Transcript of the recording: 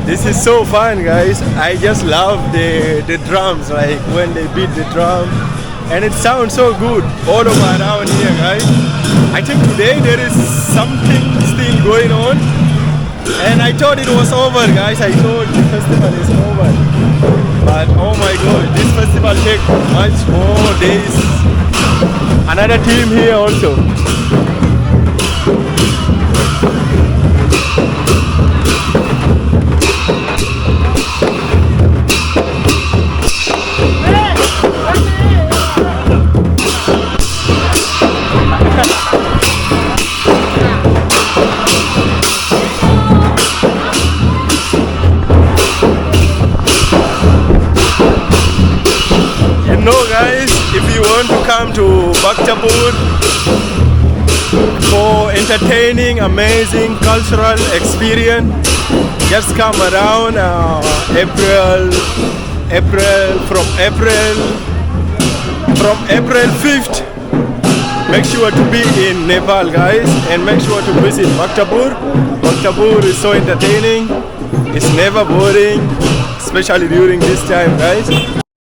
This is so fun, guys. I just love the drums, like when they beat the drum, and it sounds so good all over around here, guys. I think today there is something still going on, and I thought it was over, guys. I thought the festival is over, but oh my god, this festival takes much more days. Another team here also. Guys, if you want to come to Bhaktapur for entertaining, amazing cultural experience, just come around from April 5th. Make sure to be in Nepal, guys, and make sure to visit Bhaktapur. Bhaktapur is so entertaining. It's never boring, especially during this time, guys.